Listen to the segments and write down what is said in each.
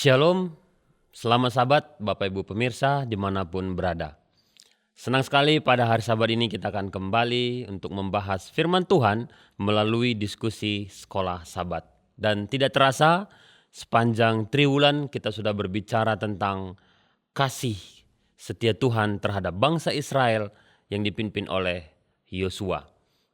Shalom, selamat sahabat Bapak Ibu pemirsa dimanapun berada. Senang sekali pada hari Sabat ini kita akan kembali untuk membahas firman Tuhan melalui diskusi sekolah Sabat. Dan tidak terasa sepanjang triwulan kita sudah berbicara tentang kasih setia Tuhan terhadap bangsa Israel yang dipimpin oleh Yosua.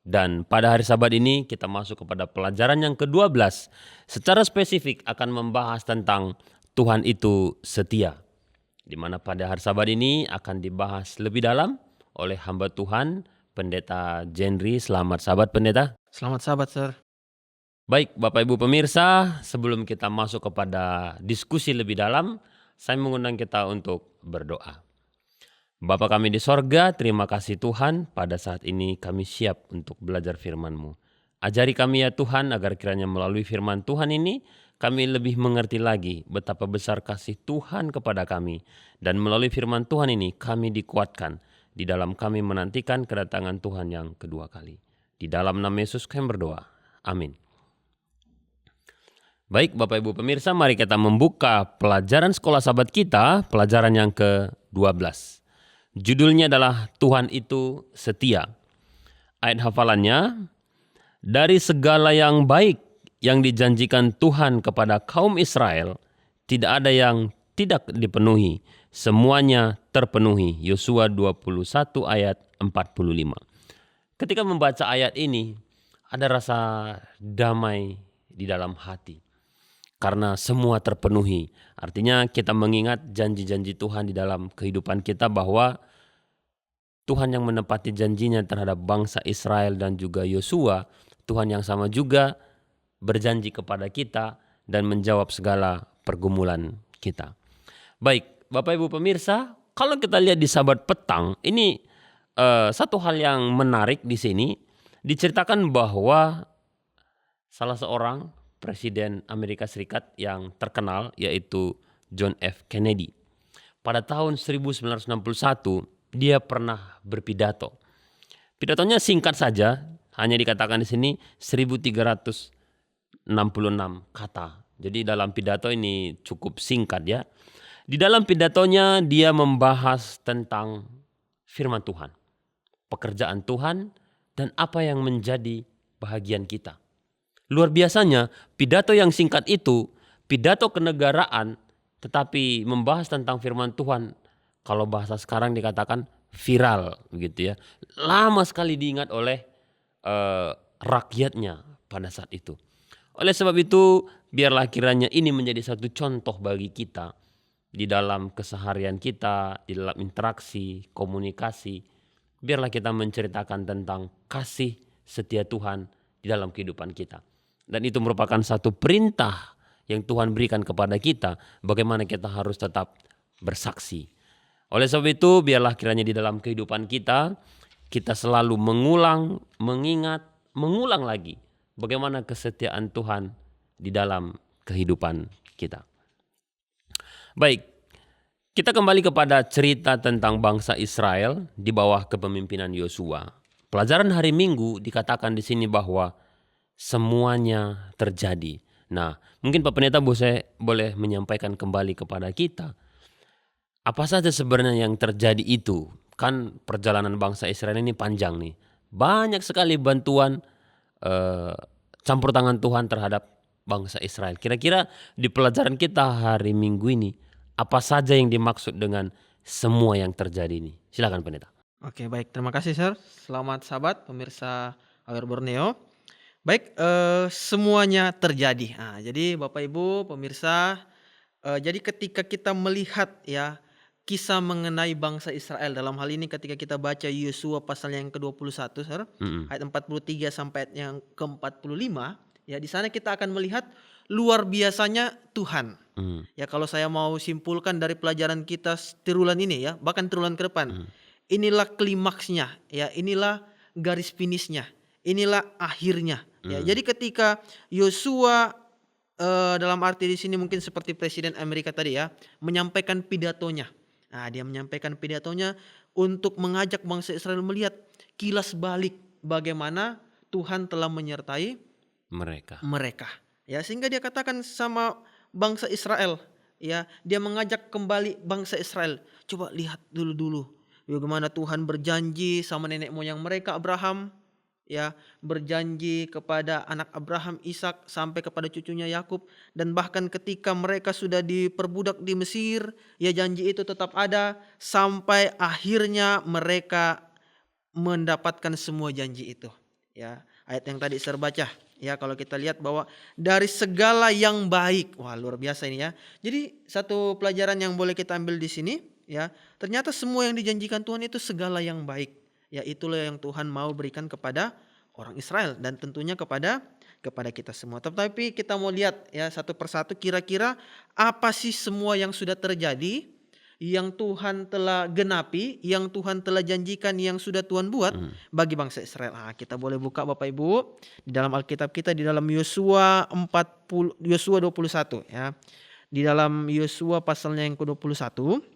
Dan pada hari Sabat ini kita masuk kepada pelajaran yang ke-12. Secara spesifik akan membahas tentang Tuhan itu setia. Di mana pada hari Sabat ini akan dibahas lebih dalam oleh hamba Tuhan, Pendeta Jenry. Selamat Sabat Pendeta. Selamat Sabat, Sir. Baik Bapak Ibu pemirsa, sebelum kita masuk kepada diskusi lebih dalam, saya mengundang kita untuk berdoa. Bapa kami di sorga, terima kasih Tuhan, pada saat ini kami siap untuk belajar firman-Mu. Ajari kami ya Tuhan, agar kiranya melalui firman Tuhan ini, kami lebih mengerti lagi betapa besar kasih Tuhan kepada kami. Dan melalui firman Tuhan ini, kami dikuatkan di dalam kami menantikan kedatangan Tuhan yang kedua kali. Di dalam nama Yesus kami berdoa. Amin. Baik Bapak Ibu pemirsa, mari kita membuka pelajaran sekolah Sabat kita, pelajaran yang ke-12. Judulnya adalah Tuhan itu setia. Ayat hafalannya, dari segala yang baik yang dijanjikan Tuhan kepada kaum Israel, tidak ada yang tidak dipenuhi. Semuanya terpenuhi. Yosua 21 ayat 45. Ketika membaca ayat ini, ada rasa damai di dalam hati. Karena semua terpenuhi. Artinya kita mengingat janji-janji Tuhan di dalam kehidupan kita bahwa Tuhan yang menepati janjinya terhadap bangsa Israel dan juga Yosua, Tuhan yang sama juga berjanji kepada kita dan menjawab segala pergumulan kita. Baik, Bapak Ibu pemirsa, kalau kita lihat di Sabat petang, ini satu hal yang menarik di sini, diceritakan bahwa salah seorang Presiden Amerika Serikat yang terkenal yaitu John F. Kennedy. Pada tahun 1961 dia pernah berpidato. Pidatonya singkat saja, hanya dikatakan di sini 1366 kata. Jadi dalam pidato ini cukup singkat ya. Di dalam pidatonya dia membahas tentang firman Tuhan, pekerjaan Tuhan dan apa yang menjadi bahagian kita. Luar biasanya pidato yang singkat itu, pidato kenegaraan tetapi membahas tentang firman Tuhan. Kalau bahasa sekarang dikatakan viral begitu ya. Lama sekali diingat oleh rakyatnya pada saat itu. Oleh sebab itu biarlah kiranya ini menjadi satu contoh bagi kita di dalam keseharian kita, di dalam interaksi, komunikasi. Biarlah kita menceritakan tentang kasih setia Tuhan di dalam kehidupan kita. Dan itu merupakan satu perintah yang Tuhan berikan kepada kita, bagaimana kita harus tetap bersaksi. Oleh sebab itu, biarlah kiranya di dalam kehidupan kita, kita selalu mengingat, mengulang lagi bagaimana kesetiaan Tuhan di dalam kehidupan kita. Baik, kita kembali kepada cerita tentang bangsa Israel di bawah kepemimpinan Yosua. Pelajaran hari Minggu dikatakan di sini bahwa semuanya terjadi. Nah, mungkin Pak Pendeta boleh menyampaikan kembali kepada kita. Apa saja sebenarnya yang terjadi itu? Kan perjalanan bangsa Israel ini panjang nih. Banyak sekali bantuan campur tangan Tuhan terhadap bangsa Israel. Kira-kira di pelajaran kita hari Minggu ini, apa saja yang dimaksud dengan semua yang terjadi ini? Silakan Pendeta. Oke, baik. Terima kasih, Sir. Selamat Sabat pemirsa AWR Borneo. Baik, semuanya terjadi. Nah, jadi Bapak Ibu pemirsa, jadi ketika kita melihat ya kisah mengenai bangsa Israel, dalam hal ini ketika kita baca Yosua pasal yang ke-21, ayat 43 sampai ayat yang ke-45, ya di sana kita akan melihat luar biasanya Tuhan. Ya kalau saya mau simpulkan dari pelajaran kita triwulan ini ya, bahkan triwulan ke depan, inilah klimaksnya, ya inilah garis finishnya, inilah akhirnya. Ya, jadi ketika Yosua dalam arti di sini mungkin seperti Presiden Amerika tadi ya, menyampaikan pidatonya. Nah, dia menyampaikan pidatonya untuk mengajak bangsa Israel melihat kilas balik bagaimana Tuhan telah menyertai mereka. Ya, sehingga dia katakan sama bangsa Israel, ya, dia mengajak kembali bangsa Israel. Coba lihat dulu bagaimana Tuhan berjanji sama nenek moyang mereka Abraham, ya, berjanji kepada anak Abraham Ishak sampai kepada cucunya Yakub, dan bahkan ketika mereka sudah diperbudak di Mesir, ya, janji itu tetap ada sampai akhirnya mereka mendapatkan semua janji itu. Ya, ayat yang tadi saya baca, ya, kalau kita lihat bahwa dari segala yang baik, wah, luar biasa ini, ya. Jadi satu pelajaran yang boleh kita ambil di sini, ya, ternyata semua yang dijanjikan Tuhan itu segala yang baik. Ya, itulah yang Tuhan mau berikan kepada orang Israel dan tentunya kepada kita semua. Tetapi kita mau lihat, ya, satu persatu kira-kira apa sih semua yang sudah terjadi, yang Tuhan telah genapi, yang Tuhan telah janjikan, yang sudah Tuhan buat bagi bangsa Israel. Kita boleh buka Bapak Ibu di dalam Alkitab kita, di dalam Yosua 21, ya. Di dalam Yosua pasalnya yang ke-21.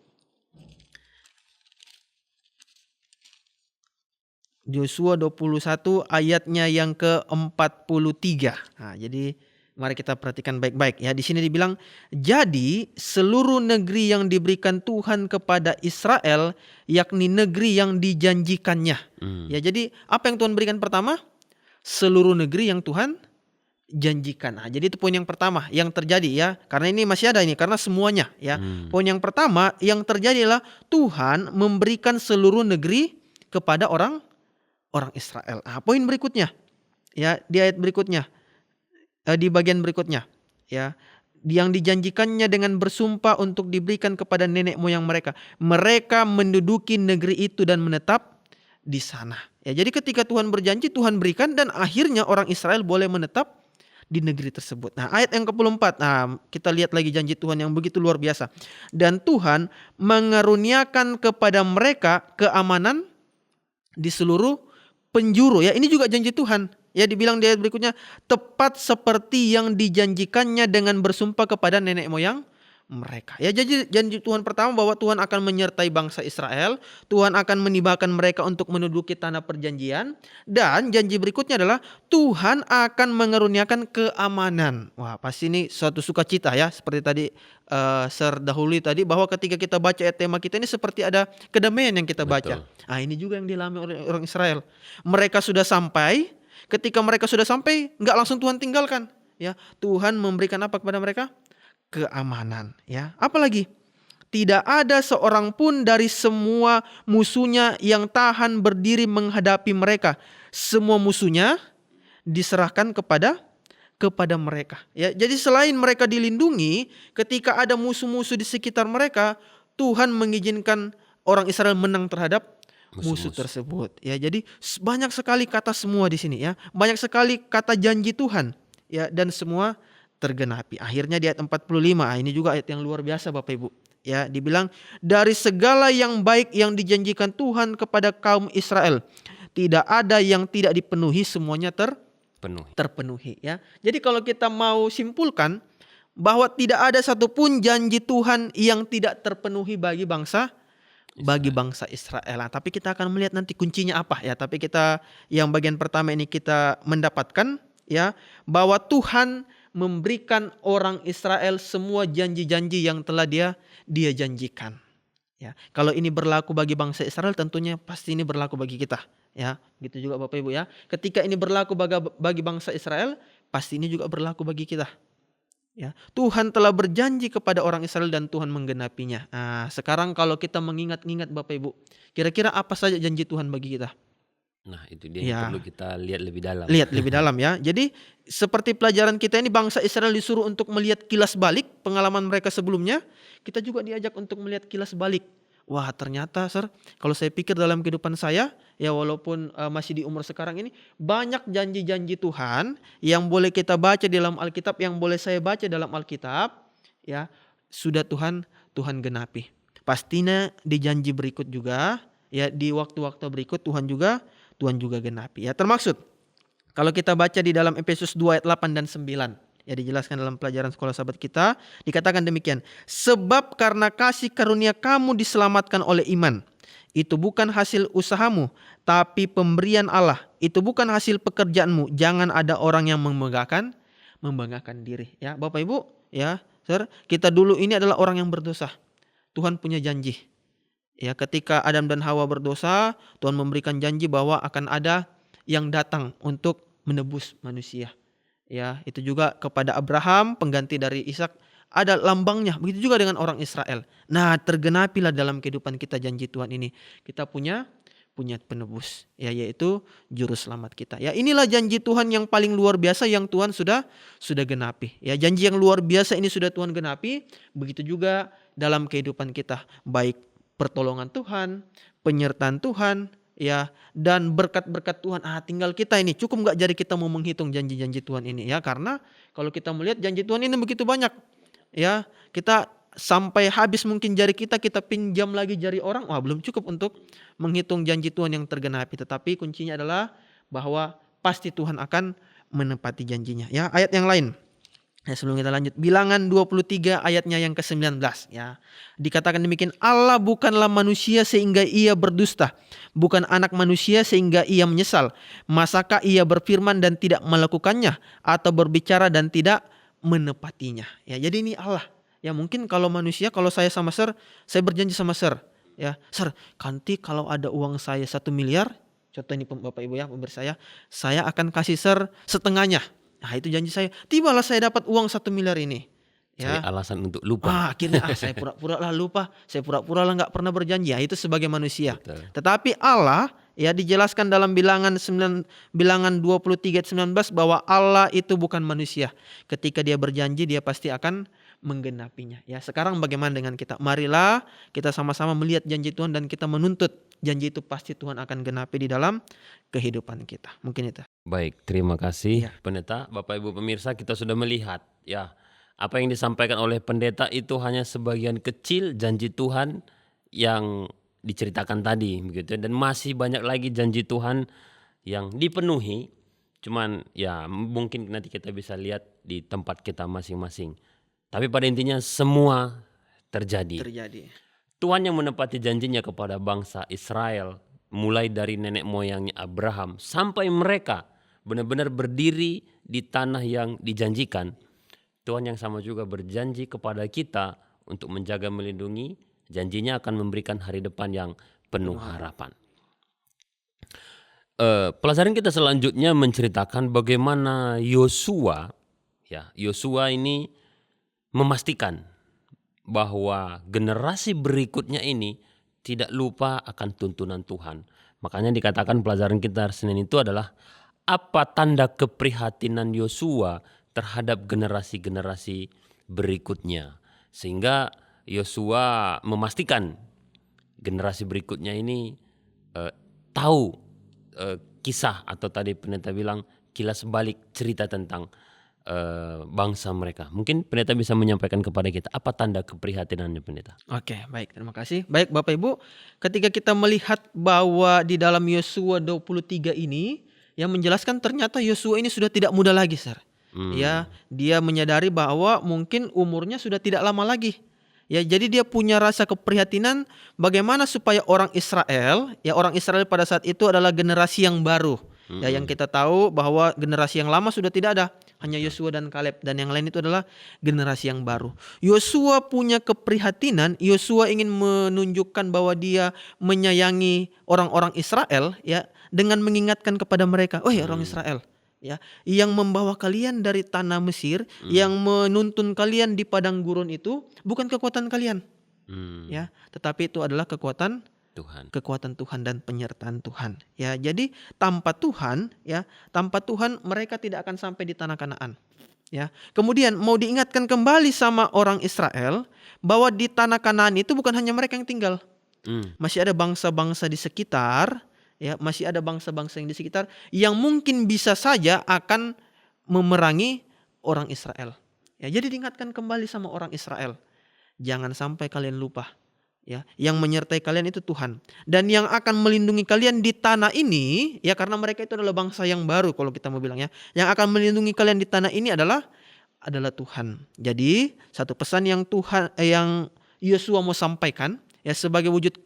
Yosua 21 ayatnya yang ke-43. Jadi mari kita perhatikan baik-baik, ya. Di sini dibilang, jadi seluruh negeri yang diberikan Tuhan kepada Israel, yakni negeri yang dijanjikannya. Ya, jadi apa yang Tuhan berikan pertama? Seluruh negeri yang Tuhan janjikan. Jadi itu poin yang pertama yang terjadi, ya. Karena ini masih ada ini, karena semuanya, ya. Poin yang pertama yang terjadi adalah Tuhan memberikan seluruh negeri kepada orang Israel. Poin berikutnya, ya, di ayat berikutnya, di bagian berikutnya, ya, yang dijanjikannya dengan bersumpah untuk diberikan kepada nenek moyang mereka. Mereka menduduki negeri itu dan menetap di sana. Ya, jadi ketika Tuhan berjanji, Tuhan berikan, dan akhirnya orang Israel boleh menetap di negeri tersebut. Ayat yang ke-44, kita lihat lagi janji Tuhan yang begitu luar biasa. Dan Tuhan mengaruniakan kepada mereka keamanan di seluruh penjuru, ya. Ini juga janji Tuhan, ya, dibilang di ayat berikutnya, tepat seperti yang dijanjikannya dengan bersumpah kepada nenek moyang mereka. Ya, jadi janji Tuhan pertama bahwa Tuhan akan menyertai bangsa Israel, Tuhan akan menibahkan mereka untuk menduduki tanah perjanjian, dan janji berikutnya adalah Tuhan akan mengaruniakan keamanan. Wah, pasti ini suatu sukacita, ya, seperti tadi terdahulu tadi, bahwa ketika kita baca ayat tema kita ini seperti ada kedamaian yang kita baca. Ini juga yang dialami oleh orang Israel. Mereka sudah sampai, ketika mereka sudah sampai, nggak langsung Tuhan tinggalkan, ya. Tuhan memberikan apa kepada mereka? Keamanan, ya. Apalagi tidak ada seorang pun dari semua musuhnya yang tahan berdiri menghadapi mereka. Semua musuhnya diserahkan kepada mereka, ya. Jadi selain mereka dilindungi, ketika ada musuh-musuh di sekitar mereka, Tuhan mengizinkan orang Israel menang terhadap musuh tersebut, ya. Jadi banyak sekali kata semua di sini, ya. Banyak sekali kata janji Tuhan, ya, dan semua tergenapi. Akhirnya di ayat 45, ini juga ayat yang luar biasa Bapak Ibu, ya. Dibilang, dari segala yang baik yang dijanjikan Tuhan kepada kaum Israel, tidak ada yang tidak dipenuhi, semuanya terpenuhi, ya. Jadi kalau kita mau simpulkan bahwa tidak ada satupun janji Tuhan yang tidak terpenuhi bagi bangsa Israel. Tapi kita akan melihat nanti kuncinya apa, ya. Tapi kita yang bagian pertama ini kita mendapatkan, ya, bahwa Tuhan memberikan orang Israel semua janji-janji yang telah dia janjikan, ya. Kalau ini berlaku bagi bangsa Israel, tentunya pasti ini berlaku bagi kita, ya. Gitu juga Bapak Ibu, ya. Ketika ini berlaku bagi bangsa Israel, pasti ini juga berlaku bagi kita, ya. Tuhan telah berjanji kepada orang Israel dan Tuhan menggenapinya. Sekarang kalau kita mengingat-ingat Bapak Ibu, kira-kira apa saja janji Tuhan bagi kita? Nah, itu dia yang perlu kita lihat lebih dalam. Lihat lebih dalam, ya. Jadi seperti pelajaran kita ini, bangsa Israel disuruh untuk melihat kilas balik pengalaman mereka sebelumnya, kita juga diajak untuk melihat kilas balik. Wah, ternyata kalau saya pikir dalam kehidupan saya, ya, walaupun masih di umur sekarang ini, banyak janji-janji Tuhan yang boleh kita baca di dalam Alkitab, yang boleh saya baca dalam Alkitab, ya, sudah Tuhan genapi. Pastinya di janji berikut juga, ya, di waktu-waktu berikut Tuhan juga genapi, ya. Termaksud kalau kita baca di dalam Efesus 2 ayat 8 dan 9, ya, dijelaskan dalam pelajaran sekolah sahabat kita, dikatakan demikian, sebab karena kasih karunia kamu diselamatkan oleh iman. Itu bukan hasil usahamu, tapi pemberian Allah. Itu bukan hasil pekerjaanmu. Jangan ada orang yang membanggakan diri, ya. Bapak Ibu, ya, Saudara, kita dulu ini adalah orang yang berdosa. Tuhan punya janji. Ya, ketika Adam dan Hawa berdosa, Tuhan memberikan janji bahwa akan ada yang datang untuk menebus manusia. Ya, itu juga kepada Abraham, pengganti dari Ishak, ada lambangnya. Begitu juga dengan orang Israel. Nah, tergenapilah dalam kehidupan kita janji Tuhan ini. Kita punya penebus, ya, yaitu juru selamat kita. Ya, inilah janji Tuhan yang paling luar biasa yang Tuhan sudah genapi. Ya, janji yang luar biasa ini sudah Tuhan genapi. Begitu juga dalam kehidupan kita, baik pertolongan Tuhan, penyertaan Tuhan, ya, dan berkat-berkat Tuhan. Tinggal kita ini, cukup nggak jari kita mau menghitung janji-janji Tuhan ini, ya, karena kalau kita melihat janji Tuhan ini begitu banyak, ya, kita sampai habis mungkin jari kita pinjam lagi jari orang, belum cukup untuk menghitung janji Tuhan yang tergenapi. Tetapi kuncinya adalah bahwa pasti Tuhan akan menepati janjinya. Ya, ayat yang lain. Ya, sebelum kita lanjut, Bilangan 23 ayatnya yang ke-19, ya. Dikatakan demikian, Allah bukanlah manusia sehingga ia berdusta, bukan anak manusia sehingga ia menyesal. Masakah ia berfirman dan tidak melakukannya, atau berbicara dan tidak menepatinya. Ya, jadi ini Allah. Ya, mungkin kalau manusia, kalau saya sama Sir, saya berjanji sama Sir, ya, Sir, nanti kalau ada uang saya 1 miliar, contoh ini Bapak Ibu ya, pemirsa saya akan kasih Sir setengahnya. Nah, itu janji saya. Tibalah saya dapat uang 1 miliar ini. Cari Ya. alasan untuk lupa. Akhirnya saya pura-pura lah lupa. Saya pura-pura lah nggak pernah berjanji. Ya, itu sebagai manusia. Betul. Tetapi Allah, ya, dijelaskan dalam bilangan 23 ayat 19 bahwa Allah itu bukan manusia. Ketika dia berjanji, dia pasti akan menggenapinya. Ya, sekarang bagaimana dengan kita? Marilah kita sama-sama melihat janji Tuhan dan kita menuntut janji itu pasti Tuhan akan genapi di dalam kehidupan kita. Mungkin itu. Baik, terima kasih Ya. pendeta. Bapak Ibu pemirsa, kita sudah melihat, ya, apa yang disampaikan oleh pendeta itu hanya sebagian kecil janji Tuhan yang diceritakan tadi, begitu. Dan masih banyak lagi janji Tuhan yang dipenuhi. Cuman ya mungkin nanti kita bisa lihat di tempat kita masing-masing. Tapi pada intinya semua terjadi. Tuhan yang menepati janjinya kepada bangsa Israel, mulai dari nenek moyangnya Abraham sampai mereka benar-benar berdiri di tanah yang dijanjikan. Tuhan yang sama juga berjanji kepada kita untuk menjaga, melindungi. Janjinya akan memberikan hari depan yang penuh harapan. Pelajaran kita selanjutnya menceritakan bagaimana Yosua, ya, Yosua ini memastikan bahwa generasi berikutnya ini tidak lupa akan tuntunan Tuhan. Makanya dikatakan pelajaran kita Senin itu adalah apa tanda keprihatinan Yosua terhadap generasi-generasi berikutnya. Sehingga Yosua memastikan generasi berikutnya ini tahu kisah, atau tadi pendeta bilang kilas balik cerita tentang bangsa mereka. Mungkin pendeta bisa menyampaikan kepada kita apa tanda keprihatinannya, pendeta. Oke, baik, terima kasih. Baik Bapak Ibu, ketika kita melihat bahwa di dalam Yosua 23 ini yang menjelaskan ternyata Yosua ini sudah tidak muda lagi, Sir. Ya, dia menyadari bahwa mungkin umurnya sudah tidak lama lagi. Ya, jadi dia punya rasa keprihatinan bagaimana supaya orang Israel pada saat itu adalah generasi yang baru. Ya, yang kita tahu bahwa generasi yang lama sudah tidak ada, hanya Yosua dan Kaleb, dan yang lain itu adalah generasi yang baru. Yosua punya keprihatinan, Yosua ingin menunjukkan bahwa dia menyayangi orang-orang Israel, ya, dengan mengingatkan kepada mereka, orang Israel, ya, yang membawa kalian dari tanah Mesir, yang menuntun kalian di padang gurun itu bukan kekuatan kalian, ya, tetapi itu adalah kekuatan Tuhan dan penyertaan Tuhan. Ya, jadi tanpa Tuhan mereka tidak akan sampai di tanah Kanaan. Ya. Kemudian mau diingatkan kembali sama orang Israel bahwa di tanah Kanaan itu bukan hanya mereka yang tinggal. Masih ada bangsa-bangsa di sekitar, ya, masih ada bangsa-bangsa yang di sekitar yang mungkin bisa saja akan memerangi orang Israel. Ya, jadi diingatkan kembali sama orang Israel. Jangan sampai kalian lupa. Ya, yang menyertai kalian itu Tuhan, dan yang akan melindungi kalian di tanah ini, ya, karena mereka itu adalah bangsa yang baru kalau kita mau bilang, ya, yang akan melindungi kalian di tanah ini adalah Tuhan. Jadi satu pesan yang yang Yosua mau sampaikan, ya, sebagai wujud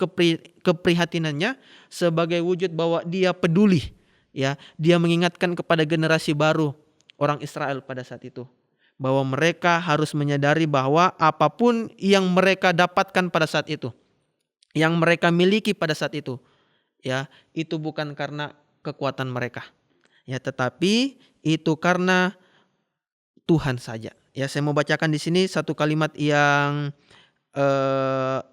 keprihatinannya, sebagai wujud bahwa dia peduli, ya, dia mengingatkan kepada generasi baru orang Israel pada saat itu bahwa mereka harus menyadari bahwa apapun yang mereka dapatkan pada saat itu, yang mereka miliki pada saat itu, ya, itu bukan karena kekuatan mereka, ya, tetapi itu karena Tuhan saja. Ya, saya mau bacakan di sini satu kalimat yang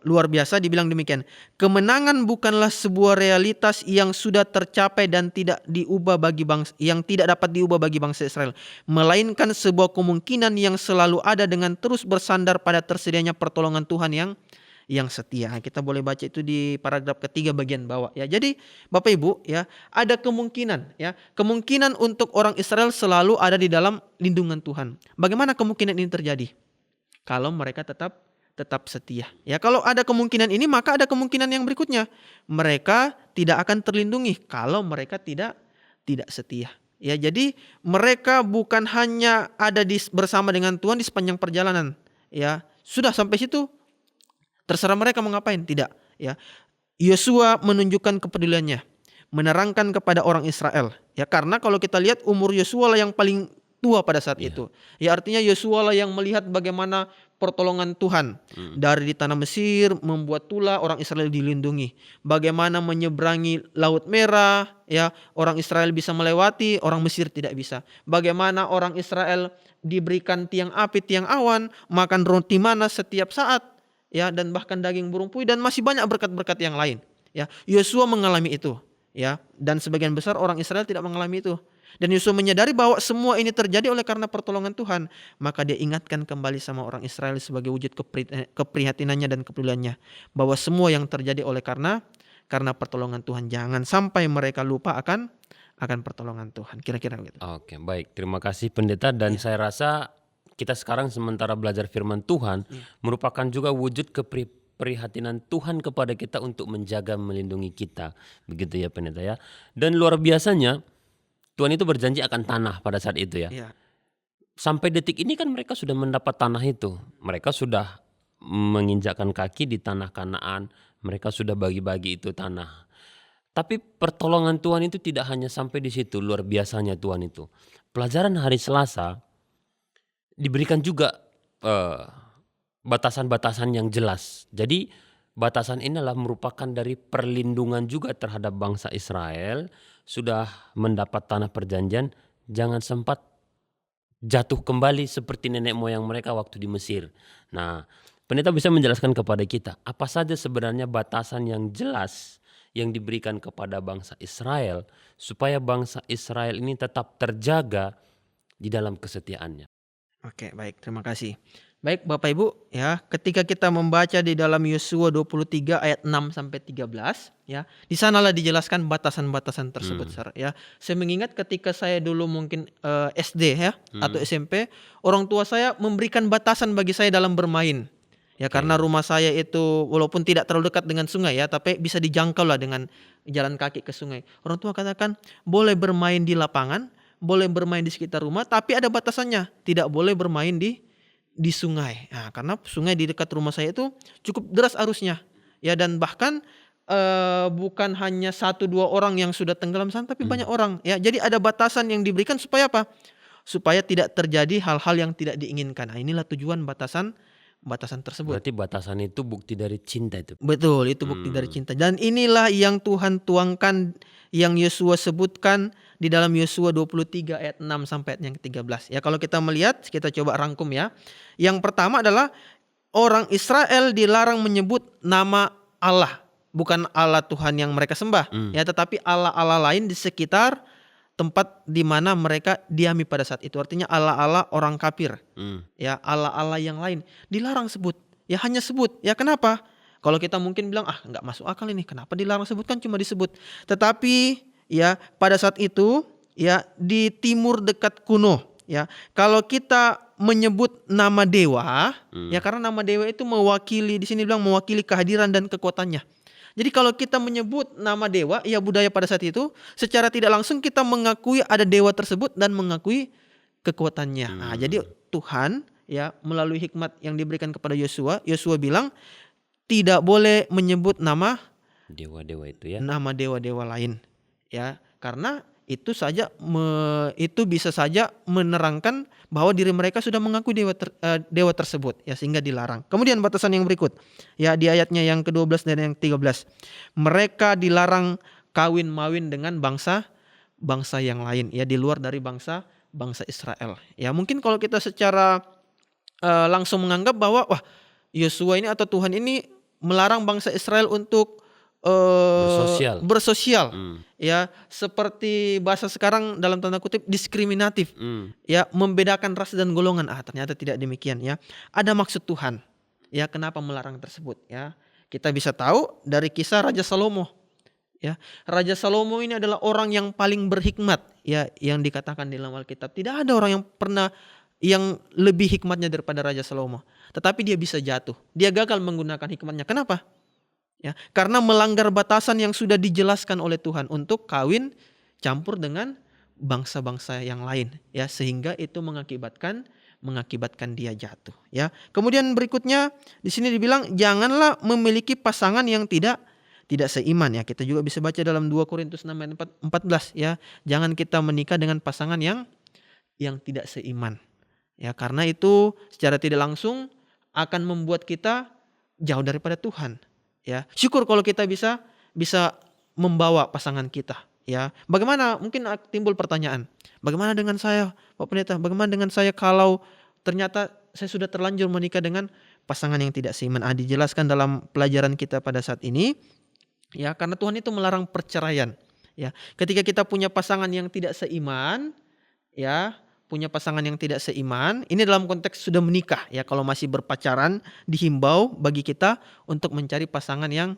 luar biasa, dibilang demikian. Kemenangan bukanlah sebuah realitas yang sudah tercapai dan tidak diubah bagi bangsa, yang tidak dapat diubah bagi bangsa Israel, melainkan sebuah kemungkinan yang selalu ada dengan terus bersandar pada tersedianya pertolongan Tuhan yang setia. Kita boleh baca itu di paragraf ketiga bagian bawah, ya. Jadi Bapak Ibu, ya, ada kemungkinan, ya, kemungkinan untuk orang Israel selalu ada di dalam lindungan Tuhan. Bagaimana kemungkinan ini terjadi? Kalau mereka tetap setia. Ya, kalau ada kemungkinan ini, maka ada kemungkinan yang berikutnya. Mereka tidak akan terlindungi kalau mereka tidak setia. Ya, jadi mereka bukan hanya ada bersama dengan Tuhan di sepanjang perjalanan. Ya, sudah sampai situ terserah mereka mau ngapain, tidak, ya. Yosua menunjukkan kepeduliannya, menerangkan kepada orang Israel. Ya, karena kalau kita lihat umur Yosua lah yang paling tua pada saat itu. Ya, artinya Yosua lah yang melihat bagaimana pertolongan Tuhan. Dari di tanah Mesir membuat Tula, orang Israel dilindungi. Bagaimana menyeberangi Laut Merah, ya, orang Israel bisa melewati, orang Mesir tidak bisa. Bagaimana orang Israel diberikan tiang api, tiang awan, makan roti mana setiap saat, ya, dan bahkan daging burung puyuh, dan masih banyak berkat-berkat yang lain. Ya, Yosua mengalami itu, ya, dan sebagian besar orang Israel tidak mengalami itu. Dan Yosua menyadari bahwa semua ini terjadi oleh karena pertolongan Tuhan. Maka dia ingatkan kembali sama orang Israel sebagai wujud keprihatinannya dan kepeduliannya, bahwa semua yang terjadi oleh karena pertolongan Tuhan. Jangan sampai mereka lupa akan pertolongan Tuhan. Kira-kira begitu. Oke, baik. Terima kasih Pendeta, dan saya rasa kita sekarang sementara belajar firman Tuhan merupakan juga wujud keprihatinan Tuhan kepada kita untuk menjaga, melindungi kita. Begitu ya Pendeta, ya. Dan luar biasanya Tuhan itu berjanji akan tanah pada saat itu, ya. Ya. Sampai detik ini kan mereka sudah mendapat tanah itu. Mereka sudah menginjakkan kaki di tanah Kanaan. Mereka sudah bagi-bagi itu tanah. Tapi pertolongan Tuhan itu tidak hanya sampai di situ. Luar biasanya Tuhan itu. Pelajaran hari Selasa diberikan juga batasan-batasan yang jelas. Jadi batasan ini adalah merupakan dari perlindungan juga terhadap bangsa Israel. Sudah mendapat tanah perjanjian, jangan sempat jatuh kembali seperti nenek moyang mereka waktu di Mesir. Nah, Pendeta bisa menjelaskan kepada kita apa saja sebenarnya batasan yang jelas yang diberikan kepada bangsa Israel supaya bangsa Israel ini tetap terjaga di dalam kesetiaannya. Oke, baik, terima kasih. Baik Bapak Ibu, ya, ketika kita membaca di dalam Yosua 23 ayat 6 sampai 13, ya, di sanalah dijelaskan batasan-batasan tersebut, ya. Saya mengingat ketika saya dulu mungkin SD, ya, atau SMP, orang tua saya memberikan batasan bagi saya dalam bermain. Ya, karena rumah saya itu walaupun tidak terlalu dekat dengan sungai, ya, tapi bisa dijangkau lah dengan jalan kaki ke sungai. Orang tua katakan boleh bermain di lapangan, boleh bermain di sekitar rumah, tapi ada batasannya. Tidak boleh bermain di sungai. Nah, karena sungai di dekat rumah saya itu cukup deras arusnya. Ya, dan bahkan bukan hanya 1-2 orang yang sudah tenggelam sana, tapi banyak orang. Ya, jadi ada batasan yang diberikan supaya apa? Supaya tidak terjadi hal-hal yang tidak diinginkan. Nah, inilah tujuan batasan tersebut. Berarti batasan itu bukti dari cinta itu. Betul, itu bukti dari cinta. Dan inilah yang Tuhan tuangkan, yang Yosua sebutkan di dalam Yosua 23 ayat 6 sampai ayat yang ke-13. Ya, kalau kita melihat, kita coba rangkum, ya. Yang pertama adalah orang Israel dilarang menyebut nama Allah, bukan Allah Tuhan yang mereka sembah, ya, tetapi Allah-Allah lain di sekitar tempat di mana mereka diami pada saat itu. Artinya Allah-Allah orang kafir. Ya, Allah-Allah yang lain dilarang sebut. Ya, hanya sebut. Ya, kenapa? Kalau kita mungkin bilang nggak masuk akal ini, kenapa dilarang sebutkan, cuma disebut. Tetapi ya, pada saat itu, ya, di timur dekat kuno, ya, kalau kita menyebut nama dewa, ya, karena nama dewa itu mewakili, di sini bilang mewakili kehadiran dan kekuatannya. Jadi kalau kita menyebut nama dewa, ya, budaya pada saat itu secara tidak langsung kita mengakui ada dewa tersebut dan mengakui kekuatannya. Nah, jadi Tuhan, ya, melalui hikmat yang diberikan kepada Yosua bilang tidak boleh menyebut nama dewa-dewa itu, ya. Nama dewa-dewa lain, ya, karena itu bisa saja menerangkan bahwa diri mereka sudah mengaku dewa tersebut, ya, sehingga dilarang. Kemudian batasan yang berikut, ya, di ayatnya yang ke-12 dan yang 13. Mereka dilarang kawin mawin dengan bangsa yang lain, ya, di luar dari bangsa Israel. Ya, mungkin kalau kita secara langsung menganggap bahwa wah, Yosua ini atau Tuhan ini melarang bangsa Israel untuk bersosial, ya, seperti bahasa sekarang dalam tanda kutip diskriminatif, ya, membedakan ras dan golongan. Ternyata tidak demikian, ya. Ada maksud Tuhan, ya, kenapa melarang tersebut, ya. Kita bisa tahu dari kisah Raja Salomo, ya. Raja Salomo ini adalah orang yang paling berhikmat, ya, yang dikatakan di dalam Alkitab. Tidak ada orang yang lebih hikmatnya daripada Raja Salomo. Tetapi dia bisa jatuh. Dia gagal menggunakan hikmatnya. Kenapa? Ya, karena melanggar batasan yang sudah dijelaskan oleh Tuhan untuk kawin campur dengan bangsa-bangsa yang lain, ya, sehingga itu mengakibatkan dia jatuh, ya. Kemudian berikutnya di sini dibilang janganlah memiliki pasangan yang tidak seiman, ya. Kita juga bisa baca dalam 2 Korintus 6 ayat 14, ya. Jangan kita menikah dengan pasangan yang tidak seiman, ya, karena itu secara tidak langsung akan membuat kita jauh daripada Tuhan. Ya, syukur kalau kita bisa membawa pasangan kita, ya. Bagaimana, mungkin timbul pertanyaan, bagaimana dengan saya, Pak Pendeta? Bagaimana dengan saya kalau ternyata saya sudah terlanjur menikah dengan pasangan yang tidak seiman? Dijelaskan dalam pelajaran kita pada saat ini, ya, karena Tuhan itu melarang perceraian, ya. Ketika kita punya pasangan yang tidak seiman, ya, ini dalam konteks sudah menikah, ya. Kalau masih berpacaran, dihimbau bagi kita untuk mencari pasangan yang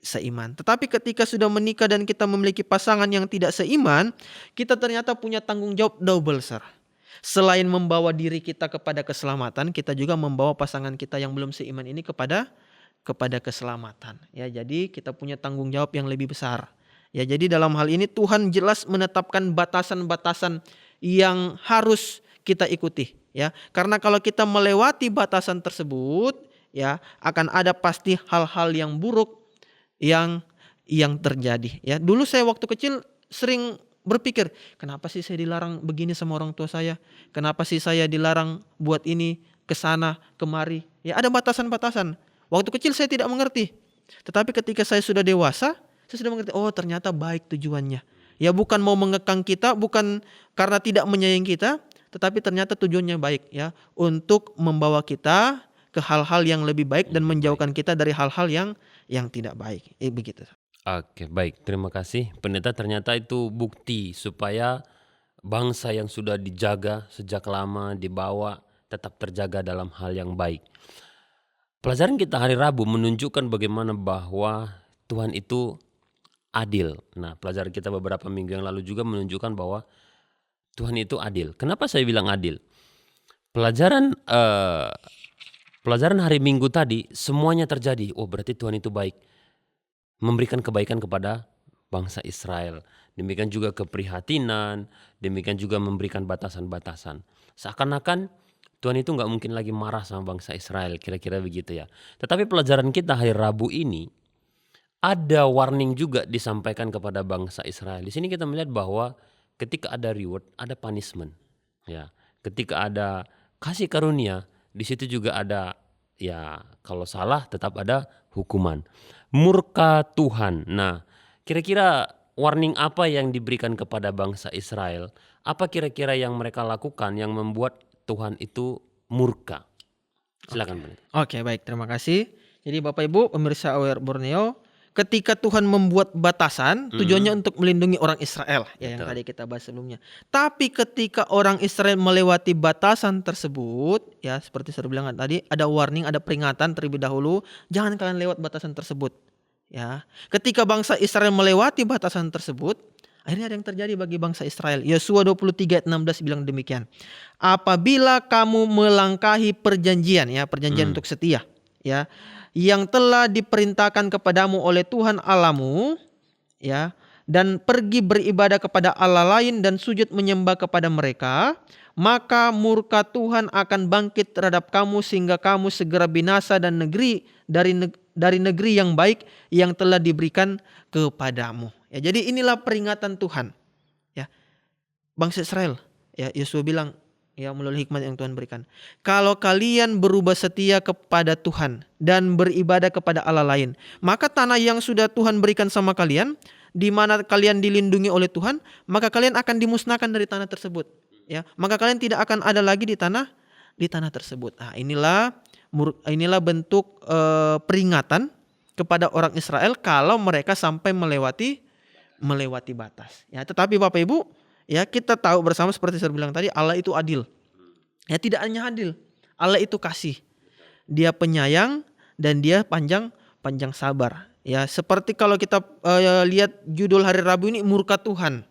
seiman. Tetapi ketika sudah menikah dan kita memiliki pasangan yang tidak seiman, kita ternyata punya tanggung jawab double, sir. Selain membawa diri kita kepada keselamatan, kita juga membawa pasangan kita yang belum seiman ini kepada keselamatan, ya. Jadi kita punya tanggung jawab yang lebih besar, ya. Jadi dalam hal ini Tuhan jelas menetapkan batasan-batasan yang harus kita ikuti, ya. Karena kalau kita melewati batasan tersebut, ya, akan ada pasti hal-hal yang buruk yang terjadi, ya. Dulu saya waktu kecil sering berpikir, kenapa sih saya dilarang begini sama orang tua saya? Kenapa sih saya dilarang buat ini, ke sana, kemari? Ya, ada batasan-batasan. Waktu kecil saya tidak mengerti. Tetapi ketika saya sudah dewasa, saya sudah mengerti, oh, ternyata baik tujuannya. Ya, bukan mau mengekang kita, bukan karena tidak menyayangi kita, tetapi ternyata tujuannya baik, ya, untuk membawa kita ke hal-hal yang lebih baik dan menjauhkan kita dari hal-hal yang tidak baik. Begitu. Oke, baik. Terima kasih. Pendeta, ternyata itu bukti supaya bangsa yang sudah dijaga sejak lama, dibawa, tetap terjaga dalam hal yang baik. Pelajaran kita hari Rabu menunjukkan bagaimana bahwa Tuhan itu adil. Nah, pelajaran kita beberapa minggu yang lalu juga menunjukkan bahwa Tuhan itu adil. Kenapa saya bilang adil? Pelajaran hari Minggu tadi semuanya terjadi. Oh, berarti Tuhan itu baik. Memberikan kebaikan kepada bangsa Israel. Demikian juga keprihatinan, demikian juga memberikan batasan-batasan. Seakan-akan Tuhan itu nggak mungkin lagi marah sama bangsa Israel, kira-kira begitu, ya. Tetapi pelajaran kita hari Rabu ini ada warning juga disampaikan kepada bangsa Israel. Di sini kita melihat bahwa ketika ada reward, ada punishment, ya. Ketika ada kasih karunia, di situ juga ada, ya, kalau salah tetap ada hukuman. Murka Tuhan. Nah, kira-kira warning apa yang diberikan kepada bangsa Israel? Apa kira-kira yang mereka lakukan yang membuat Tuhan itu murka? Silakan, Pendeta. Oke, baik, terima kasih. Jadi Bapak Ibu pemirsa AWR Borneo, ketika Tuhan membuat batasan, tujuannya untuk melindungi orang Israel, ya, yang tadi kita bahas sebelumnya. Tapi ketika orang Israel melewati batasan tersebut, ya, seperti saya bilang tadi, ada warning, ada peringatan terlebih dahulu, jangan kalian lewat batasan tersebut, ya. Ketika bangsa Israel melewati batasan tersebut, akhirnya ada yang terjadi bagi bangsa Israel. Yosua 23 ayat 16 bilang demikian. Apabila kamu melangkahi perjanjian, ya, perjanjian untuk setia, ya, yang telah diperintahkan kepadamu oleh Tuhan Allahmu, ya, dan pergi beribadah kepada Allah lain dan sujud menyembah kepada mereka, maka murka Tuhan akan bangkit terhadap kamu sehingga kamu segera binasa dan dari negeri yang baik yang telah diberikan kepadamu. Ya, jadi inilah peringatan Tuhan. Ya, bangsa Israel. Ya, Yosua bilang ya melalui hikmat yang Tuhan berikan. Kalau kalian berubah setia kepada Tuhan dan beribadah kepada Allah lain, maka tanah yang sudah Tuhan berikan sama kalian, di mana kalian dilindungi oleh Tuhan, maka kalian akan dimusnahkan dari tanah tersebut. Ya, maka kalian tidak akan ada lagi di tanah tersebut. Nah, inilah bentuk peringatan kepada orang Israel kalau mereka sampai melewati batas. Ya, tetapi Bapak Ibu, ya kita tahu bersama seperti saya bilang tadi, Allah itu adil. Ya, tidak hanya adil, Allah itu kasih. Dia penyayang dan dia panjang sabar. Ya, seperti kalau kita lihat judul hari Rabu ini, murka Tuhan.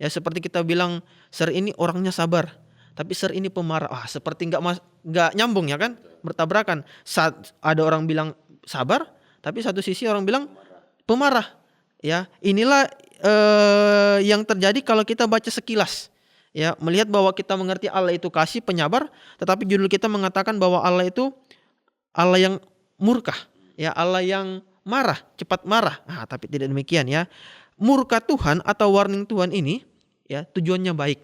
Ya, seperti kita bilang, Sir ini orangnya sabar, tapi Sir ini pemarah. Seperti nggak nyambung ya kan, bertabrakan. Saat ada orang bilang sabar, tapi satu sisi orang bilang pemarah. Ya, inilah yang terjadi kalau kita baca sekilas. Ya, melihat bahwa kita mengerti Allah itu kasih penyabar, tetapi judul kita mengatakan bahwa Allah itu Allah yang murka, ya, Allah yang marah, cepat marah. Tapi tidak demikian ya. Murka Tuhan atau warning Tuhan ini ya tujuannya baik.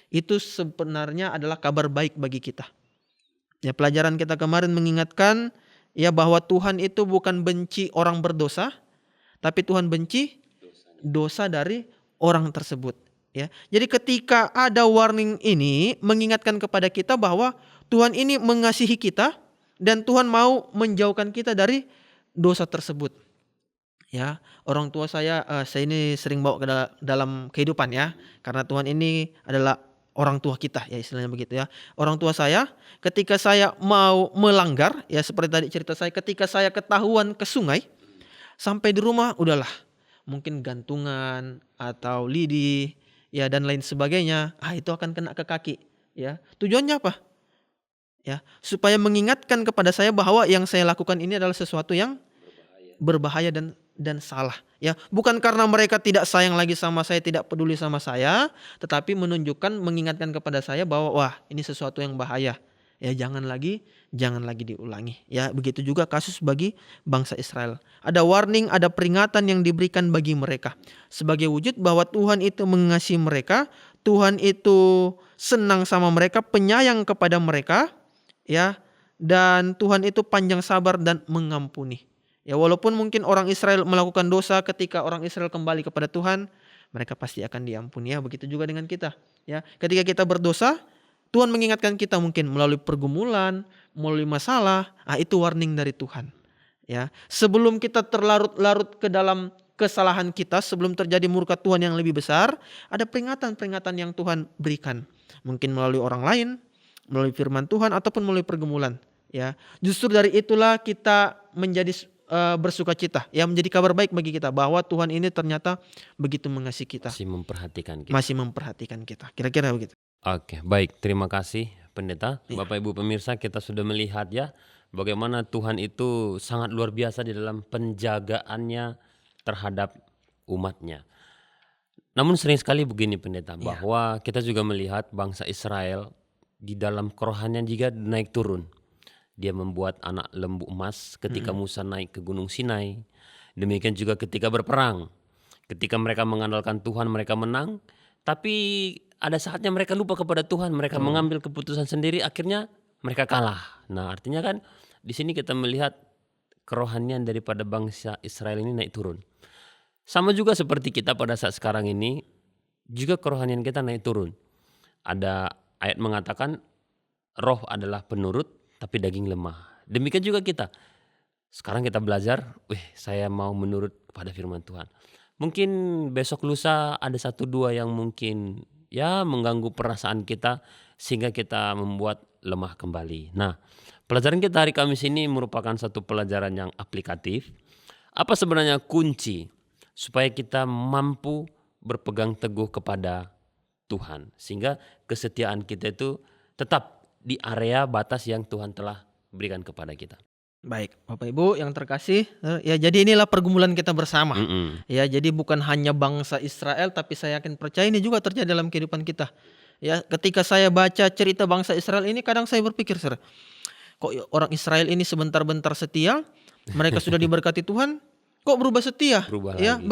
Itu sebenarnya adalah kabar baik bagi kita. Ya, pelajaran kita kemarin mengingatkan ya bahwa Tuhan itu bukan benci orang berdosa, tapi Tuhan benci dosa dari orang tersebut. Ya, jadi ketika ada warning ini mengingatkan kepada kita bahwa Tuhan ini mengasihi kita dan Tuhan mau menjauhkan kita dari dosa tersebut. Ya, orang tua saya ini sering bawa ke dalam kehidupan ya, karena Tuhan ini adalah orang tua kita ya, istilahnya begitu ya. Orang tua saya ketika saya mau melanggar ya, seperti tadi cerita saya, ketika saya ketahuan ke sungai, sampai di rumah udahlah, mungkin gantungan atau lidi ya dan lain sebagainya, itu akan kena ke kaki ya. Tujuannya apa? Ya, supaya mengingatkan kepada saya bahwa yang saya lakukan ini adalah sesuatu yang berbahaya dan salah ya. Bukan karena mereka tidak sayang lagi sama saya, tidak peduli sama saya, tetapi mengingatkan kepada saya bahwa wah, ini sesuatu yang bahaya. Ya, jangan lagi diulangi. Ya, begitu juga kasus bagi bangsa Israel. Ada warning, ada peringatan yang diberikan bagi mereka sebagai wujud bahwa Tuhan itu mengasihi mereka, Tuhan itu senang sama mereka, penyayang kepada mereka, ya, dan Tuhan itu panjang sabar dan mengampuni. Ya, walaupun mungkin orang Israel melakukan dosa, ketika orang Israel kembali kepada Tuhan, mereka pasti akan diampuni. Ya, begitu juga dengan kita. Ya, ketika kita berdosa, Tuhan mengingatkan kita mungkin melalui pergumulan, melalui masalah. Itu warning dari Tuhan. Ya, sebelum kita terlarut-larut ke dalam kesalahan kita, sebelum terjadi murka Tuhan yang lebih besar, ada peringatan-peringatan yang Tuhan berikan. Mungkin melalui orang lain, melalui firman Tuhan ataupun melalui pergumulan. Ya, justru dari itulah kita menjadi bersukacita, ya, menjadi kabar baik bagi kita bahwa Tuhan ini ternyata begitu mengasihi kita, masih memperhatikan kita. Kira-kira begitu. Oke, baik, terima kasih Pendeta. Ya. Bapak Ibu pemirsa, kita sudah melihat ya bagaimana Tuhan itu sangat luar biasa di dalam penjagaannya terhadap umatnya. Namun sering sekali begini Pendeta, bahwa kita juga melihat bangsa Israel di dalam kerohanian juga naik turun. Dia membuat anak lembu emas ketika Musa naik ke Gunung Sinai. Demikian juga ketika berperang. Ketika mereka mengandalkan Tuhan, mereka menang. Tapi ada saatnya mereka lupa kepada Tuhan. Mereka mengambil keputusan sendiri, akhirnya mereka kalah. Nah, artinya kan di sini kita melihat kerohanian daripada bangsa Israel ini naik turun. Sama juga seperti kita pada saat sekarang ini, juga kerohanian kita naik turun. Ada ayat mengatakan roh adalah penurut, tapi daging lemah. Demikian juga kita. Sekarang kita belajar, saya mau menurut kepada firman Tuhan. Mungkin besok lusa ada 1-2 yang mungkin ya mengganggu perasaan kita sehingga kita membuat lemah kembali. Nah, pelajaran kita hari Kamis ini merupakan satu pelajaran yang aplikatif. Apa sebenarnya kunci supaya kita mampu berpegang teguh kepada Tuhan sehingga kesetiaan kita itu tetap di area batas yang Tuhan telah berikan kepada kita. Baik, Bapak Ibu yang terkasih, ya jadi inilah pergumulan kita bersama. Ya, jadi bukan hanya bangsa Israel, tapi saya yakin percaya ini juga terjadi dalam kehidupan kita. Ya, ketika saya baca cerita bangsa Israel ini, kadang saya berpikir, kok orang Israel ini sebentar-bentar setia, mereka sudah diberkati Tuhan, kok berubah setia? berubah Ya, lagi.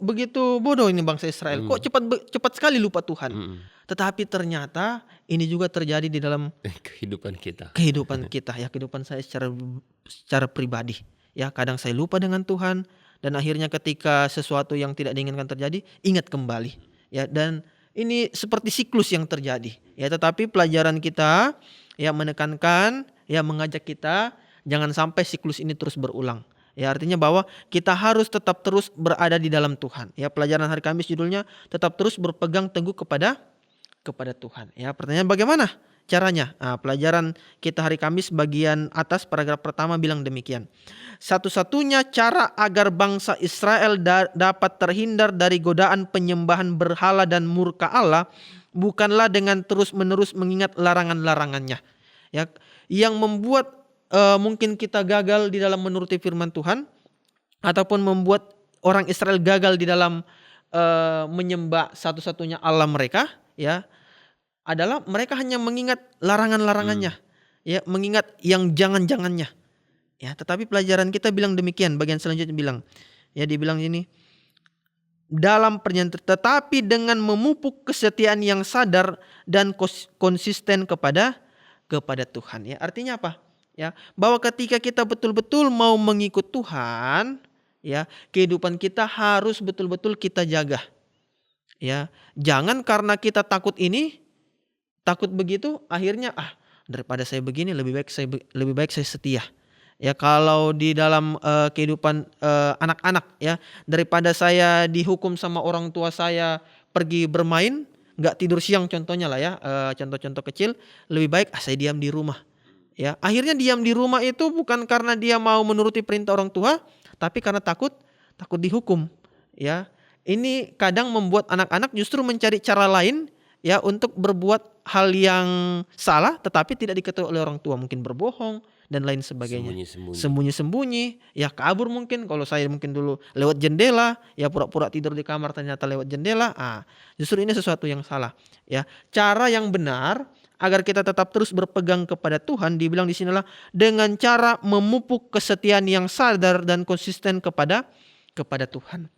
begitu bodoh ini bangsa Israel. Kok cepat sekali lupa Tuhan. Mm. Tetapi ternyata ini juga terjadi di dalam Kehidupan kita. kehidupan kita, ya, kehidupan saya secara pribadi. Ya, kadang saya lupa dengan Tuhan dan akhirnya ketika sesuatu yang tidak diinginkan terjadi, ingat kembali. Ya, dan ini seperti siklus yang terjadi. Ya, tetapi pelajaran kita ya menekankan, ya mengajak kita jangan sampai siklus ini terus berulang. Ya, artinya bahwa kita harus tetap terus berada di dalam Tuhan. Ya, pelajaran hari Kamis judulnya tetap terus berpegang teguh kepada Tuhan. Ya, pertanyaan bagaimana caranya? Nah, pelajaran kita hari Kamis bagian atas paragraf pertama bilang demikian. Satu-satunya cara agar bangsa Israel dapat terhindar dari godaan penyembahan berhala dan murka Allah bukanlah dengan terus-menerus mengingat larangan-larangannya. Ya, yang membuat mungkin kita gagal di dalam menuruti firman Tuhan ataupun membuat orang Israel gagal di dalam menyembah satu-satunya Allah mereka, ya, adalah mereka hanya mengingat larangan-larangannya, ya, mengingat yang jangan-jangannya. Ya, tetapi pelajaran kita bilang demikian, bagian selanjutnya bilang, ya, dibilang ini dalam pernyataan tetapi dengan memupuk kesetiaan yang sadar dan konsisten kepada Tuhan. Ya, artinya apa? Ya, bahwa ketika kita betul-betul mau mengikut Tuhan, ya, kehidupan kita harus betul-betul kita jaga. Ya, jangan karena kita takut begitu, akhirnya daripada saya begini lebih baik saya setia. Ya, kalau di dalam kehidupan anak-anak, ya, daripada saya dihukum sama orang tua saya pergi bermain, nggak tidur siang contohnya lah, ya, contoh-contoh kecil, lebih baik saya diam di rumah. Ya, akhirnya diam di rumah itu bukan karena dia mau menuruti perintah orang tua, tapi karena takut dihukum. Ya, ini kadang membuat anak-anak justru mencari cara lain, ya, untuk berbuat hal yang salah tetapi tidak diketahui oleh orang tua, mungkin berbohong dan lain sebagainya. Sembunyi-sembunyi, ya, kabur mungkin. Kalau saya mungkin dulu lewat jendela, ya, pura-pura tidur di kamar ternyata lewat jendela. Justru ini sesuatu yang salah. Ya, cara yang benar agar kita tetap terus berpegang kepada Tuhan dibilang di sinilah dengan cara memupuk kesetiaan yang sadar dan konsisten kepada Tuhan.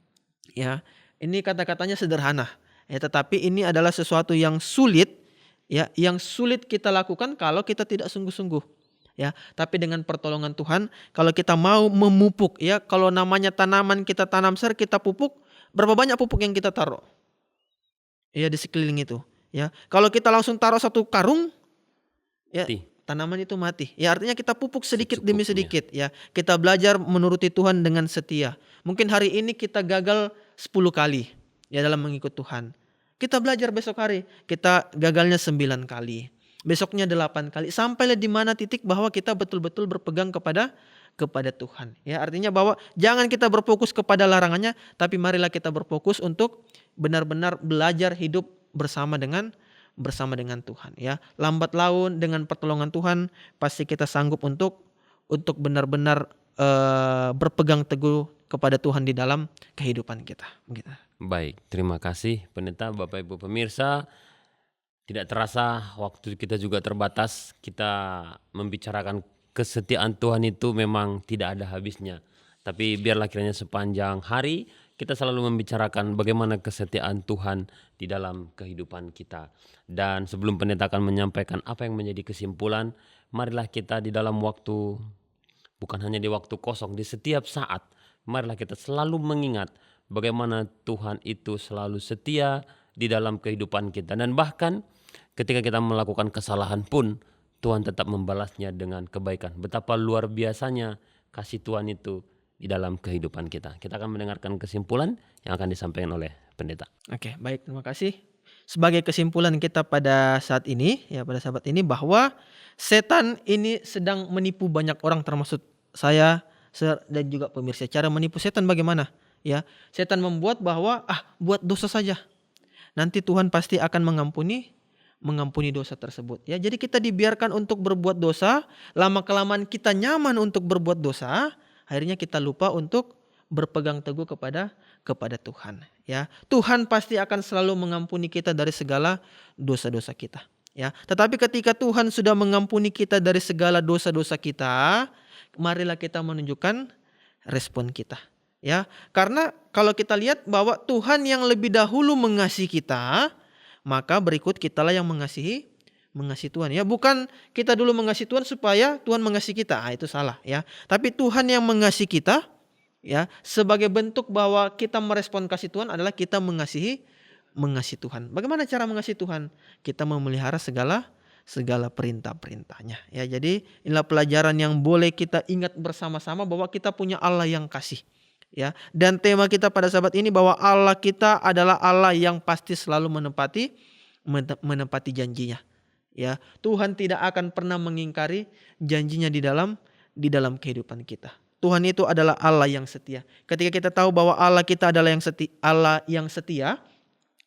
Ya, ini kata-katanya sederhana, ya, tetapi ini adalah sesuatu yang sulit, ya, yang sulit kita lakukan kalau kita tidak sungguh-sungguh. Ya, tapi dengan pertolongan Tuhan, kalau kita mau memupuk, ya, kalau namanya tanaman kita tanam kita pupuk, berapa banyak pupuk yang kita taruh, ya, di sekeliling itu, ya. Kalau kita langsung taruh satu karung, ya, tanaman itu mati. Ya, artinya kita pupuk sedikit demi sedikit, ya. Kita belajar menuruti Tuhan dengan setia. Mungkin hari ini kita gagal 10 kali, ya, dalam mengikut Tuhan. Kita belajar besok hari, kita gagalnya 9 kali. Besoknya 8 kali. Sampailah di mana titik bahwa kita betul-betul berpegang kepada Tuhan. Ya, artinya bahwa jangan kita berfokus kepada larangannya, tapi marilah kita berfokus untuk benar-benar belajar hidup bersama dengan Tuhan. Ya, lambat laun dengan pertolongan Tuhan pasti kita sanggup untuk benar-benar berpegang teguh kepada Tuhan di dalam kehidupan kita. Begitu. Baik, terima kasih Pendeta, Bapak Ibu pemirsa. Tidak terasa waktu kita juga terbatas. Kita membicarakan kesetiaan Tuhan itu memang tidak ada habisnya. Tapi biarlah kiranya sepanjang hari kita selalu membicarakan bagaimana kesetiaan Tuhan di dalam kehidupan kita. Dan sebelum pendeta akan menyampaikan apa yang menjadi kesimpulan, marilah kita di dalam waktu, bukan hanya di waktu kosong, di setiap saat, marilah kita selalu mengingat bagaimana Tuhan itu selalu setia di dalam kehidupan kita. Dan bahkan ketika kita melakukan kesalahan pun, Tuhan tetap membalasnya dengan kebaikan. Betapa luar biasanya kasih Tuhan itu di dalam kehidupan kita. Kita akan mendengarkan kesimpulan yang akan disampaikan oleh pendeta. Oke, baik, terima kasih. Sebagai kesimpulan kita pada saat ini, ya, pada sahabat ini, bahwa setan ini sedang menipu banyak orang termasuk saya dan juga pemirsa. Cara menipu setan bagaimana? Ya, setan membuat bahwa buat dosa saja. Nanti Tuhan pasti akan mengampuni dosa tersebut. Ya, jadi kita dibiarkan untuk berbuat dosa, lama-kelamaan kita nyaman untuk berbuat dosa, akhirnya kita lupa untuk berpegang teguh kepada Tuhan. Ya, Tuhan pasti akan selalu mengampuni kita dari segala dosa-dosa kita. Ya, tetapi ketika Tuhan sudah mengampuni kita dari segala dosa-dosa kita, marilah kita menunjukkan respon kita. Ya, karena kalau kita lihat bahwa Tuhan yang lebih dahulu mengasihi kita, maka berikut kitalah yang mengasihi Tuhan ya. Bukan kita dulu mengasihi Tuhan supaya Tuhan mengasihi kita. Itu salah ya. Tapi Tuhan yang mengasihi kita ya, sebagai bentuk bahwa kita merespon kasih Tuhan adalah kita mengasihi Tuhan. Bagaimana cara mengasihi Tuhan? Kita memelihara segala perintah-perintahnya ya. Jadi inilah pelajaran yang boleh kita ingat bersama-sama bahwa kita punya Allah yang kasih ya. Dan tema kita pada sahabat ini bahwa Allah kita adalah Allah yang pasti selalu menepati janjinya. Ya, Tuhan tidak akan pernah mengingkari janjinya di dalam kehidupan kita. Tuhan itu adalah Allah yang setia. Ketika kita tahu bahwa Allah kita adalah yang setia,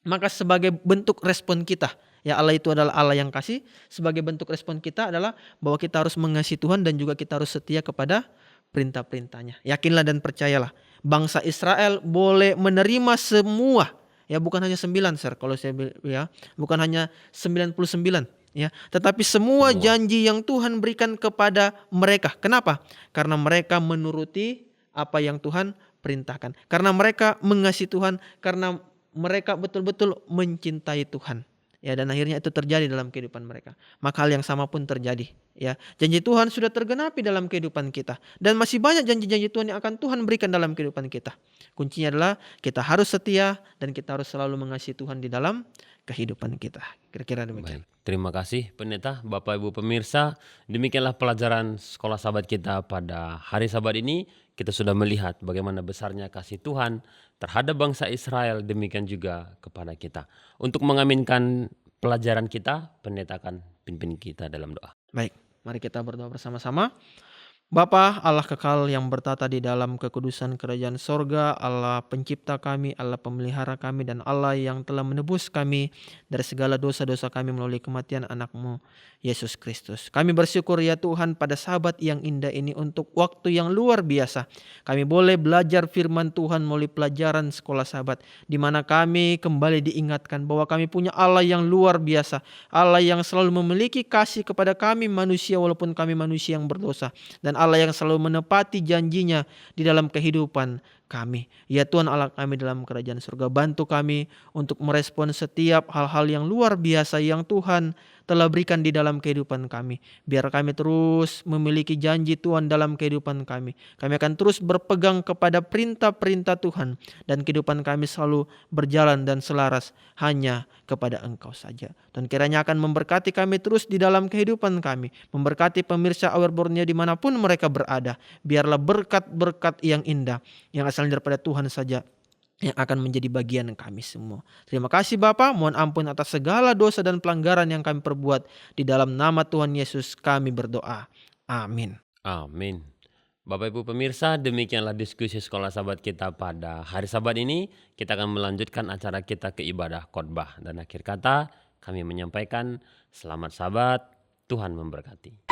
maka sebagai bentuk respon kita, ya Allah itu adalah Allah yang kasih, sebagai bentuk respon kita adalah bahwa kita harus mengasihi Tuhan dan juga kita harus setia kepada perintah-perintahnya. Yakinlah dan percayalah, bangsa Israel boleh menerima semua, ya bukan hanya 9 kalau saya ya, bukan hanya 99 ya, tetapi semua janji yang Tuhan berikan kepada mereka. Kenapa? Karena mereka menuruti apa yang Tuhan perintahkan. Karena mereka mengasihi Tuhan, karena mereka betul-betul mencintai Tuhan. Ya, dan akhirnya itu terjadi dalam kehidupan mereka. Maka hal yang sama pun terjadi. Ya, janji Tuhan sudah tergenapi dalam kehidupan kita. Dan masih banyak janji-janji Tuhan yang akan Tuhan berikan dalam kehidupan kita. Kuncinya adalah kita harus setia dan kita harus selalu mengasihi Tuhan di dalam kehidupan kita. Kira-kira demikian. Baik, terima kasih pendeta, Bapak Ibu pemirsa. Demikianlah pelajaran sekolah sahabat kita pada hari Sabat ini. Kita sudah melihat bagaimana besarnya kasih Tuhan terhadap bangsa Israel, demikian juga kepada kita. Untuk mengaminkan pelajaran kita, pendeta akan pimpin kita dalam doa. Baik, mari kita berdoa bersama-sama. Bapa Allah kekal yang bertata di dalam kekudusan kerajaan sorga, Allah pencipta kami, Allah pemelihara kami, dan Allah yang telah menebus kami dari segala dosa-dosa kami melalui kematian anak-Mu Yesus Kristus. Kami bersyukur ya Tuhan pada sahabat yang indah ini untuk waktu yang luar biasa. Kami boleh belajar firman Tuhan melalui pelajaran sekolah sahabat, di mana kami kembali diingatkan bahwa kami punya Allah yang luar biasa, Allah yang selalu memiliki kasih kepada kami manusia walaupun kami manusia yang berdosa, dan Allah yang selalu menepati janjinya di dalam kehidupan kami. Ya Tuhan Allah kami dalam kerajaan surga, bantu kami untuk merespon setiap hal-hal yang luar biasa yang Tuhan telah berikan di dalam kehidupan kami. Biar kami terus memiliki janji Tuhan dalam kehidupan kami. Kami akan terus berpegang kepada perintah-perintah Tuhan, dan kehidupan kami selalu berjalan dan selaras hanya kepada Engkau saja. Dan kiranya akan memberkati kami terus di dalam kehidupan kami, memberkati pemirsa Aware Borneo dimanapun mereka berada. Biarlah berkat-berkat yang indah yang asalnya daripada Tuhan saja yang akan menjadi bagian kami semua. Terima kasih Bapa, mohon ampun atas segala dosa dan pelanggaran yang kami perbuat. Di dalam nama Tuhan Yesus kami berdoa. Amin. Amin. Bapak Ibu pemirsa, demikianlah diskusi sekolah sahabat kita pada hari Sabat ini. Kita akan melanjutkan acara kita ke ibadah khotbah. Dan akhir kata kami menyampaikan selamat Sabat, Tuhan memberkati.